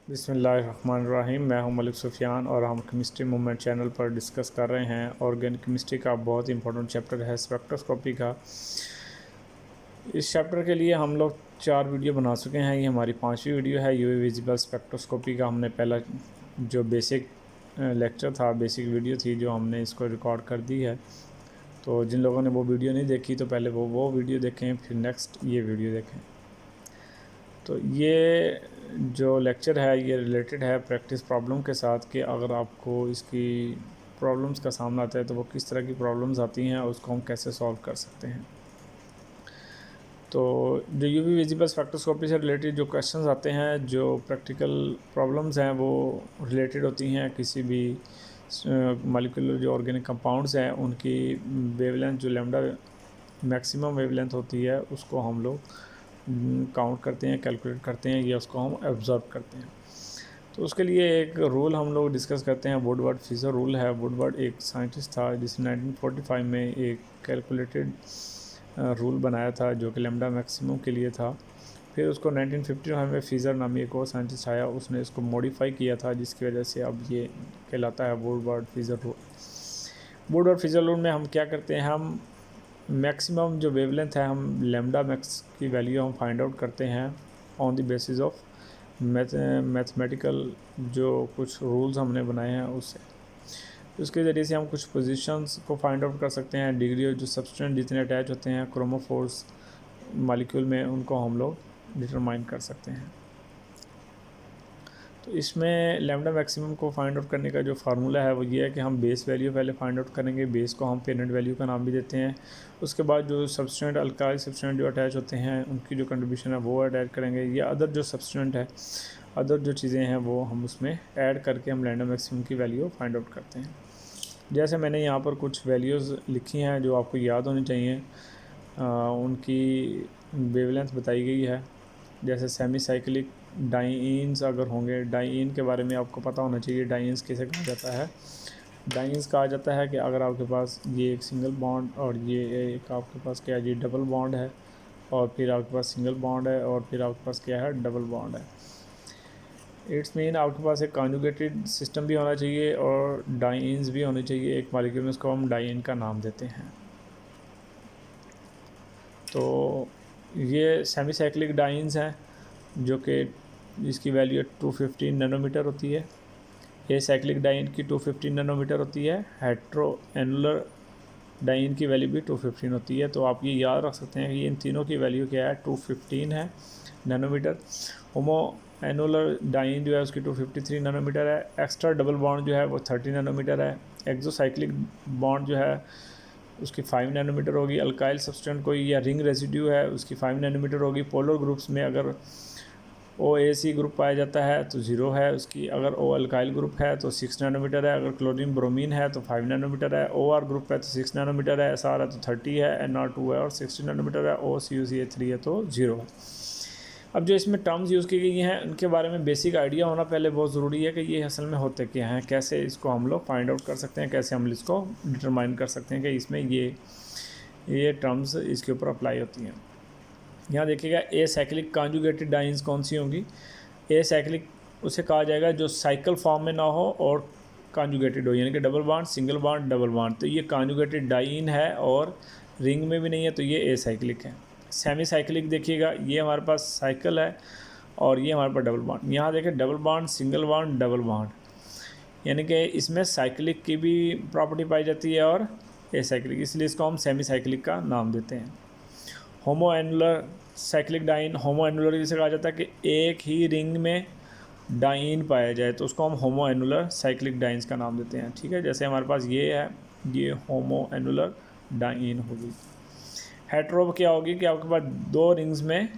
बिस्मिल्लाहिर्रहमानिर्रहीम। मैं हूं मलिक सुफियान और हम केमिस्ट्री मूवमेंट चैनल पर डिस्कस कर रहे हैं। ऑर्गेनिक केमिस्ट्री का बहुत इंपॉर्टेंट चैप्टर है स्पेक्ट्रोस्कोपी का। इस चैप्टर के लिए हम लोग 4 वीडियो बना चुके हैं। ये हमारी 5वीं वीडियो है। यूवी विजिबल स्पेक्ट्रोस्कोपी का हमने पहला जो बेसिक लेक्चर था, बेसिक वीडियो थी, जो हमने इसको रिकॉर्ड कर दी है। तो जिन लोगों ने वो वीडियो नहीं देखी तो पहले वो वीडियो देखें, फिर नेक्स्ट ये वीडियो देखें। तो ये जो लेक्चर है ये रिलेटेड है प्रैक्टिस प्रॉब्लम के साथ कि अगर आपको इसकी प्रॉब्लम्स का सामना आता है तो वो किस तरह की प्रॉब्लम्स आती हैं और उसको हम कैसे सॉल्व कर सकते हैं। तो जो यूवी विजिबल स्पेक्ट्रोस्कोपी से रिलेटेड जो क्वेश्चंस आते हैं, जो प्रैक्टिकल प्रॉब्लम्स हैं, वो रिलेटेड होती हैं किसी भी मॉलिक्यूलर जो ऑर्गेनिक कंपाउंड्स हैं उनकी वेवलेंथ, जो लैम्डा मैक्सिमम वेवलेंथ होती है, उसको हम लोग काउंट करते हैं, कैलकुलेट करते हैं, या उसको हम ऑब्जर्व करते हैं। तो उसके लिए एक रूल हम लोग डिस्कस करते हैं, वुडवर्ड फिशर रूल है। वुडवर्ड एक साइंटिस्ट था जिसने 1945 में एक कैलकुलेटेड रूल बनाया था जो कि लैम्डा मैक्सिमम के लिए था। फिर उसको 1955 में फिशर नामी एक और साइंटिस्ट आया, उसने इसको मॉडिफाई किया था, जिसकी वजह से अब ये कहलाता है Woodward Fisher rule. Woodward Fisher rule में हम क्या करते हैं, हम मैक्सिमम जो वेवलेंथ है, हम लैम्डा मैक्स की वैल्यू हम फाइंड आउट करते हैं on the basis of mathematical जो कुछ रूल्स हमने बनाए हैं उससे। उसके ज़रिए से हम कुछ पोजीशंस को फाइंड आउट कर सकते हैं। डिग्री और जो सब्सटेंस जितने अटैच होते हैं क्रोमोफोर्स मॉलिक्यूल में, उनको हम लोग डिटरमाइन कर सकते हैं। तो इसमें लैम्डा मैक्सिमम को फाइंड आउट करने का जो फार्मूला है वो ये है कि हम बेस वैल्यू पहले फाइंड आउट करेंगे। बेस को हम पेरेंट वैल्यू का नाम भी देते हैं। उसके बाद जो सब्सटेंट, अल्काइल सब्सटेंट जो अटैच होते हैं, उनकी जो कंट्रीब्यूशन है वो ऐड करेंगे, या अदर जो सब्सटेंट है, अदर जो चीज़ें हैं वो हम उसमें ऐड करके हम लैम्डा मैक्सिमम की वैल्यू फाइंड आउट करते हैं। जैसे मैंने यहाँ पर कुछ वैल्यूज़ लिखी हैं जो आपको याद होनी चाहिए। उनकी वेवलेंथ बताई गई है। जैसे सेमी साइक्लिक डाइंस अगर होंगे, डाइन के बारे में आपको पता होना चाहिए। डाइंस किसे कहा जाता है? डाइंस कहा जाता है कि अगर आपके पास ये एक सिंगल बॉन्ड और ये एक आपके पास क्या है, ये डबल बॉन्ड है, और फिर आपके पास सिंगल बॉन्ड है, और फिर आपके पास क्या है, डबल बॉन्ड है। इट्स मीन आपके पास एक कॉन्जुगेटेड सिस्टम भी होना चाहिए और डाइंस भी होनी चाहिए एक मॉलिक्यूल में, उसको हम डाइन का नाम देते हैं। तो ये सेमी साइक्लिक डाइंस हैं जो कि इसकी वैल्यू 215 नैनोमीटर होती है। ए साइक्लिक डाइन की 215 नैनोमीटर होती है। हेट्रो एनुलर डाइन की वैल्यू भी 215 होती है। तो आप ये याद रख सकते हैं कि इन तीनों की वैल्यू क्या है, 215 है नैनोमीटर। होमो एनुलर डाइन जो है उसकी 253 नैनोमीटर है। एक्स्ट्रा डबल बॉन्ड जो है वो 30 नैनोमीटर है। एक्सोसाइक्लिक बॉन्ड जो है उसकी 5 नैनोमीटर होगी। अल्काइल सब्सटेंट कोई या रिंग रेसिड्यू है उसकी 5 नैनोमीटर होगी। पोलर ग्रुप्स में अगर OAC ग्रुप पाया जाता है तो 0 है उसकी। अगर O अल्काइल ग्रुप है तो 6 नैनोमीटर है। अगर क्लोरीन ब्रोमीन है तो 5 नैनोमीटर है। OR ग्रुप है तो 6 नैनोमीटर है। SR है तो 30 है। NR2 है और 60 नैनोमीटर है। OCuCl3 है तो 0 है। अब जो इसमें टर्म्स यूज़ की गई हैं उनके बारे में बेसिक आइडिया होना पहले बहुत ज़रूरी है कि ये असल में होते क्या हैं, कैसे इसको हम लोग फाइंड आउट कर सकते हैं, कैसे हम इसको डिटरमाइन कर सकते हैं कि इसमें ये टर्म्स इसके ऊपर अप्लाई होती हैं। यहाँ देखिएगा, ए साइक्लिक कॉन्जुगेटेड डाइंस कौन सी होंगी? ए साइक्लिक उसे कहा जाएगा जो साइकिल फॉर्म में ना हो और कॉन्जुगेटेड हो, यानी कि double bond, single bond, double bond. तो ये कॉन्जुगेटेड डाइन है और रिंग में भी नहीं है, तो ये ए साइक्लिक है। सेमी साइक्लिक देखिएगा, ये हमारे पास साइकिल है और ये हमारे पास डबल बॉन्ड। यहाँ देखिए double bond, single bond, double bond, यानी कि इसमें साइक्लिक की भी प्रॉपर्टी पाई जाती है और ए साइक्लिक, इसलिए इसको हम सेमी साइक्लिक का नाम देते हैं। होमो एनुलर साइक्लिक डाइन, होमो एनुलर जिसे कहा जाता है कि एक ही रिंग में डाइन पाया जाए, तो उसको हम होमो एनुलर साइक्लिक डाइंस का नाम देते हैं। ठीक है, जैसे हमारे पास ये है, ये होमो एनुलर डाइन होगी। हेट्रो क्या होगी कि आपके पास 2 रिंग्स में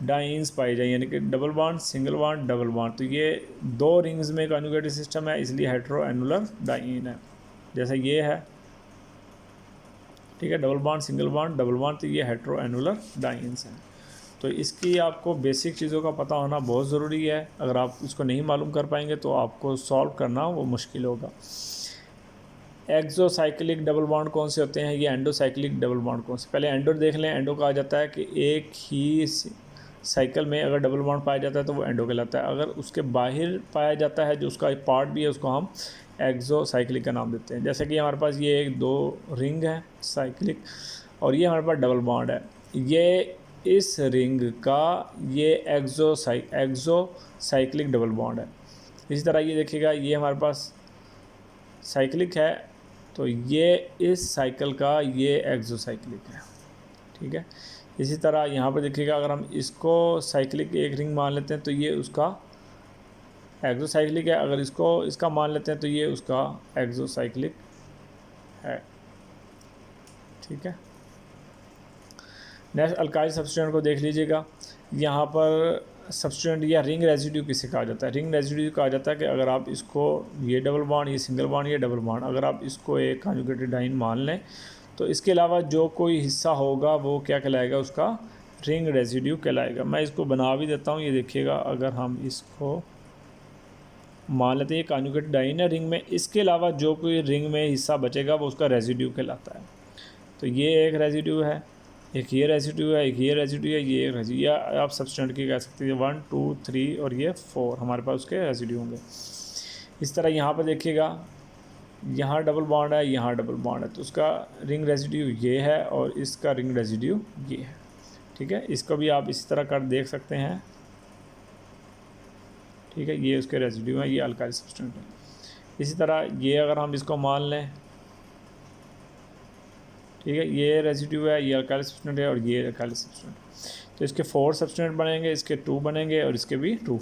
डाइंस पाई जाए, यानी कि double bond, single bond, double bond. तो ये 2 रिंग्स में कॉन्जुगेटेड सिस्टम है, इसलिए हेट्रो एनुलर डाइन है। जैसे ये है, ठीक है, double bond, single bond, double bond, तो ये हेट्रो एनुलर डाइंस हैं। तो इसकी आपको बेसिक चीज़ों का पता होना बहुत ज़रूरी है। अगर आप इसको नहीं मालूम कर पाएंगे तो आपको सॉल्व करना वो मुश्किल होगा। एक्सोसाइक्लिक डबल बॉन्ड कौन से होते हैं, ये एंडोसाइक्लिक डबल बॉन्ड कौन से? पहले एंडो देख लें। एंडो कहा जाता है कि एक ही साइकिल में अगर डबल बॉन्ड पाया जाता है तो वो एंडो कहलाता है। अगर उसके बाहर पाया जाता है जो उसका पार्ट भी है उसको हम एक्सोसाइक्लिक का नाम देते हैं। जैसे कि हमारे पास ये एक 2 रिंग है साइक्लिक और ये हमारे पास डबल बॉन्ड है, ये इस रिंग का ये एक्सोसाइक्लिक डबल बॉन्ड है। इसी तरह ये देखिएगा ये हमारे पास साइक्लिक है तो ये इस साइकिल का ये एक्सोसाइक्लिक है, ठीक है। इसी तरह यहाँ पर देखिएगा अगर हम इसको साइक्लिक एक रिंग मान लेते हैं तो ये उसका एक्सोसाइक्लिक है, अगर इसको इसका मान लेते हैं तो ये उसका एक्सोसाइक्लिक है, ठीक है। नेक्स्ट अल्काइल सब्स्टिट्यूएंट को देख लीजिएगा। यहाँ पर सब्स्टिट्यूएंट या रिंग रेजिड्यू किसे कहा जाता है? रिंग रेजिड्यू कहा जाता है कि अगर आप इसको ये डबल बॉन्ड, ये सिंगल बॉन्ड, ये डबल बॉन्ड, अगर आप इसको एक कॉन्जुगेटेड डाइन मान लें तो इसके अलावा जो कोई हिस्सा होगा वो क्या कहलाएगा? उसका रिंग रेजिड्यू कहलाएगा। मैं इसको बना भी देता हूँ, ये देखिएगा अगर हम इसको मान लेते हैं ये कॉन्जुगेटेड डाइन है रिंग में, इसके अलावा जो कोई रिंग में हिस्सा बचेगा वो उसका रेजिड्यू कहलाता है। तो ये एक रेजिड्यू है, एक ये रेजिड्यू है, एक ये रेजिड्यू है, ये एक रेजिड्यू, या आप सब्स्टिट्यूएंट की कह सकते हैं 1 2 3 और ये 4 हमारे पास उसके रेजिड्यू होंगे। इस तरह यहाँ पर देखिएगा यहाँ डबल बॉन्ड है, यहाँ डबल बॉन्ड है, तो उसका रिंग रेजिड्यू ये है और इसका रिंग रेजिड्यू ये है, ठीक है। इसको भी आप इसी तरह कर देख सकते हैं, ठीक है। ये उसके रेजिड्यू हैं, ये अल्काइल सब्स्टिट्यूएंट है। इसी तरह ये अगर हम इसको मान लें, ठीक है, ये रेजिड्यू है, ये अल्काइल सब्स्टिट्यूएंट है और ये अल्काइल सब्स्टिट्यूएंट, तो इसके 4 सब्स्टिट्यूएंट बनेंगे, इसके 2 बनेंगे और इसके भी 2।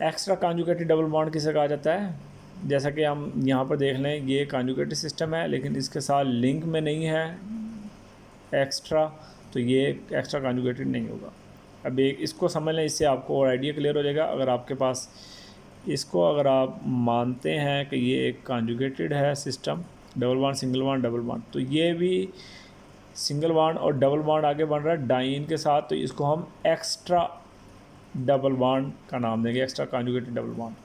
एक्स्ट्रा कॉन्जुगेटेड डबल बॉन्ड किसे कहा जाता है? जैसा कि हम यहाँ पर देख लें ये कॉन्जुगेटेड सिस्टम है लेकिन इसके साथ लिंक में नहीं है एक्स्ट्रा, तो ये एक्स्ट्रा कॉन्जुगेटेड नहीं होगा। अब एक इसको समझ लें, इससे आपको और आइडिया क्लियर हो जाएगा। अगर आपके पास इसको अगर आप मानते हैं कि ये एक कॉन्जुगेटेड है system, double bond single bond double bond, तो ये भी सिंगल बॉन्ड और डबल बॉन्ड आगे बन रहा है डाइन के साथ, तो इसको हम एक्स्ट्रा डबल बॉन्ड का नाम देंगे, एक्स्ट्रा कॉन्जुगेटेड डबल बॉन्ड।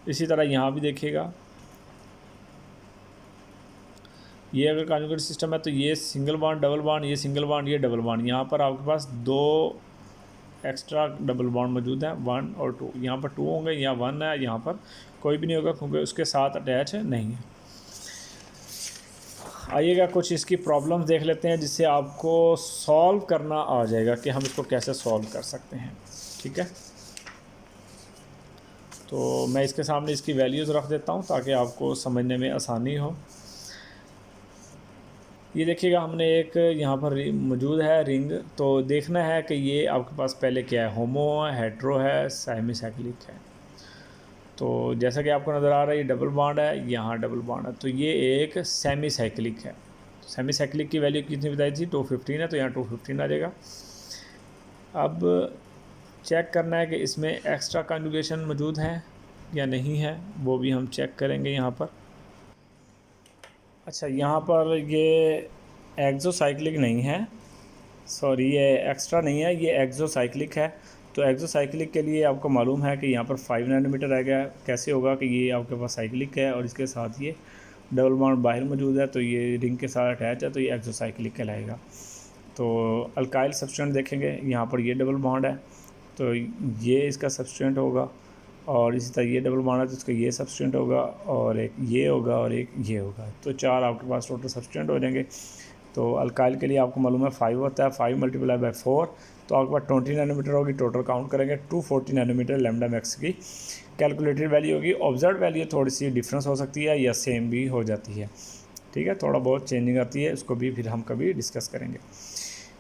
इसी तरह यहाँ भी देखिएगा ये अगर कॉन्जुगेटेड सिस्टम है तो ये सिंगल बॉन्ड डबल बॉन्ड, ये सिंगल बॉन्ड, ये डबल बॉन्ड, यहाँ पर आपके पास 2 एक्स्ट्रा डबल बॉन्ड मौजूद हैं 1 और 2, यहाँ पर 2 होंगे, यहाँ 1 है, यहाँ पर कोई भी नहीं होगा क्योंकि उसके साथ अटैच नहीं है। आइएगा कुछ इसकी प्रॉब्लम्स देख लेते हैं जिससे आपको सॉल्व करना आ जाएगा कि हम इसको कैसे सॉल्व कर सकते हैं, ठीक है। तो मैं इसके सामने इसकी वैल्यूज़ रख देता हूँ ताकि आपको समझने में आसानी हो। ये देखिएगा हमने एक यहाँ पर मौजूद है रिंग, तो देखना है कि ये आपके पास पहले क्या है, होमो है, हेट्रो है, सेमीसाइक्लिक है। तो जैसा कि आपको नज़र आ रहा है ये डबल बॉन्ड है, यहाँ डबल बॉन्ड है, तो ये एक सेमीसाइक्लिक है। तो सेमीसाइक्लिक की वैल्यू कितनी बताई थी? 215 है, तो यहाँ 215 आ जाएगा। अब चेक करना है कि इसमें एक्स्ट्रा कॉन्जुगेशन मौजूद है या नहीं है, वो भी हम चेक करेंगे यहाँ पर। अच्छा, यहाँ पर ये एक्सोसाइक्लिक नहीं है, सॉरी ये एक्स्ट्रा नहीं है, ये एक्सोसाइक्लिक है। तो एक्सोसाइक्लिक के लिए आपको मालूम है कि यहाँ पर 5 नैनोमीटर आ गया। कैसे होगा कि ये आपके पास साइक्लिक है और इसके साथ ये डबल बॉन्ड बाहर मौजूद है, तो ये रिंग के साथ अटैच है, तो ये एक्सोसाइक्लिक कहलाएगा। तो अल्काइल सब्स्टिट्यूएंट देखेंगे, यहाँ पर ये डबल बॉन्ड है तो ये इसका सब्स्टिट्यूएंट होगा, और इसी तरह ये डबल बॉन्ड है तो इसका ये सब्स्टिट्यूएंट होगा, और एक ये होगा और एक ये होगा। तो 4 आपके पास टोटल सब्स्टिट्यूएंट हो जाएंगे। तो अल्काइल के लिए आपको मालूम है 5 होता है, 5 × 4 तो आपके पास 20 नैनोमीटर होगी। टोटल काउंट करेंगे 240 नैनोमीटर लैम्डा मैक्स की कैलकुलेटेड वैल्यू होगी। ऑब्जर्व वैल्यू थोड़ी सी डिफरेंस हो सकती है या सेम भी हो जाती है, ठीक है, थोड़ा बहुत चेंजिंग आती है, उसको भी फिर हम कभी डिस्कस करेंगे।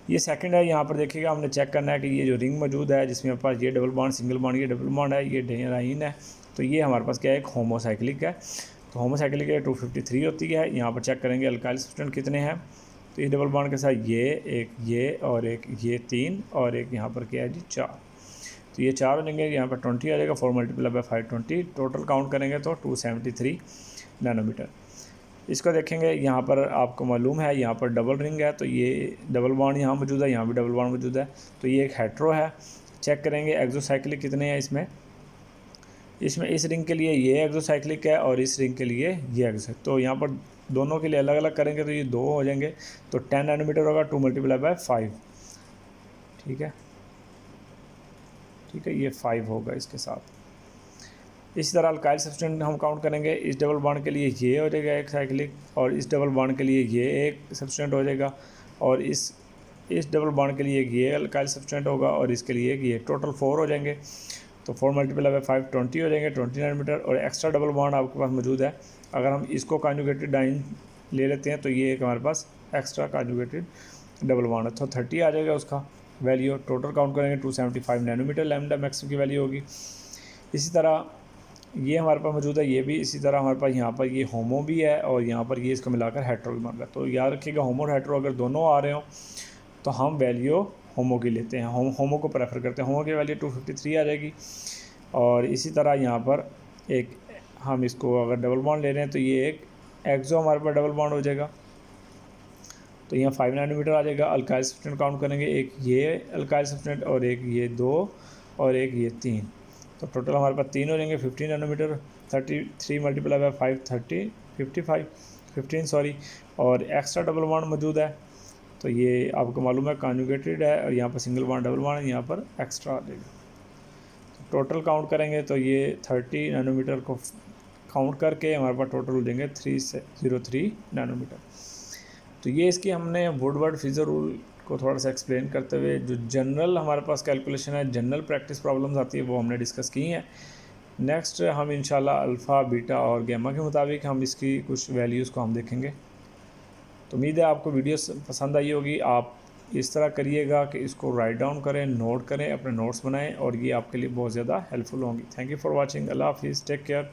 ये सेकंड है, यहाँ पर देखिएगा हमने चेक करना है कि ये जो रिंग मौजूद है जिसमें हमारे पास ये डबल बॉन्ड सिंगल बॉन्ड, ये डबल बॉन्ड है, ये डाइन है, तो ये हमारे पास क्या है, एक होमोसाइक्लिक है। तो होमोसाइक्लिक है 253 होती है। यहाँ पर चेक करेंगे अल्काइल सब्स्टिट्यूएंट कितने हैं, तो ये डबल बॉन्ड के साथ ये और एक ये 3 और एक यहाँ पर क्या है जी 4, तो ये 4 हो जाएंगे। यहाँ पर 20 आ जाएगा, 4 × 5 20, टोटल काउंट करेंगे तो 273 नैनोमीटर। इसको देखेंगे, यहाँ पर आपको मालूम है यहाँ पर डबल रिंग है, तो ये डबल बॉन्ड यहाँ मौजूद है, यहाँ भी डबल बॉन्ड मौजूद है, तो ये एक हेट्रो है। चेक करेंगे एक्सोसाइक्लिक कितने हैं इसमें इस रिंग के लिए ये एक्सोसाइक्लिक है और इस रिंग के लिए ये एक्सोसाइक्लिक, तो यहाँ पर दोनों के लिए अलग अलग करेंगे तो ये 2 हो जाएंगे, तो 10 नैनोमीटर होगा 2 × 5, ठीक है। ठीक है, ये 5 होगा इसके साथ। इसी तरह अल्काइल सब्सटेंट हम काउंट करेंगे। इस डबल बॉन्ड के लिए ये हो जाएगा एक साइक्लिक, और इस डबल बॉन्ड के लिए ये एक सब्सटेंट हो जाएगा, और इस डबल बॉन्ड के लिए ये अल्काइल सब्सटेंट होगा, और इसके लिए ये टोटल 4 हो जाएंगे। तो 4 मल्टीप्लाई बाय 5 20 हो जाएंगे, 20 नैनोमीटर। और एक्स्ट्रा डबल बॉन्ड आपके पास मौजूद है। अगर हम इसको कॉन्जुगेटेड डाइन ले लेते हैं तो ये एक हमारे पास एक्स्ट्रा कॉन्जुगेटेड डबल बॉन्ड है, तो 30 आ जाएगा उसका वैल्यू। टोटल काउंट करेंगे 275 नैनोमीटर लैम्डा मैक्सिमम की वैल्यू होगी। इसी तरह ये हमारे पास मौजूद है, ये भी इसी तरह हमारे पास यहाँ पर ये होमो भी है, और यहाँ पर ये इसको मिलाकर हेट्रो भी बन रहा है। तो याद रखिएगा होमो और हेट्रो अगर दोनों आ रहे हो तो हम वैल्यू होमो की लेते हैं, होमो को प्रेफर करते हैं। होमो की वैल्यू 253 आ जाएगी। और इसी तरह यहाँ पर एक हम इसको अगर डबल बॉन्ड ले रहे हैं तो ये एक एक्सो हमारे पास डबल बॉन्ड हो जाएगा, तो यहाँ 5 नैनोमीटर आ जाएगा। अल्काइल सब्सटेंट काउंट करेंगे, एक ये अल्काइल सब्सटेंट और एक ये 2 और एक ये 3, तो टोटल हमारे पास 3 हो जाएंगे 15 नैनोमीटर। 33 multiply by 5 30 55 15 sorry. और एक्स्ट्रा डबल बॉन्ड मौजूद है, तो ये आपको मालूम है कॉन्जुगेटेड है, और यहाँ पर सिंगल बॉन्ड डबल बॉन्ड यहाँ पर एक्स्ट्रा आ जाएगा। तो टोटल काउंट करेंगे तो ये 30 नैनोमीटर को काउंट करके हमारे पास टोटल हो जाएंगे 303 नैनोमीटर। तो ये इसकी हमने वुडवर्ड फिजर रूल को थोड़ा सा एक्सप्लेन करते हुए जो जनरल हमारे पास कैलकुलेशन है, जनरल प्रैक्टिस प्रॉब्लम्स आती है, वो हमने डिस्कस की हैं। नेक्स्ट हम इंशाल्लाह अल्फ़ा बीटा और गैमा के मुताबिक हम इसकी कुछ वैल्यूज़ को हम देखेंगे। तो उम्मीद है आपको वीडियो पसंद आई होगी। आप इस तरह करिएगा कि इसको राइट डाउन करें, नोट करें, अपने नोट्स बनाएं, और ये आपके लिए बहुत ज़्यादा हेल्पफुल होंगी। Thank you for watching. अल्लाह हाफिज़, टेक केयर।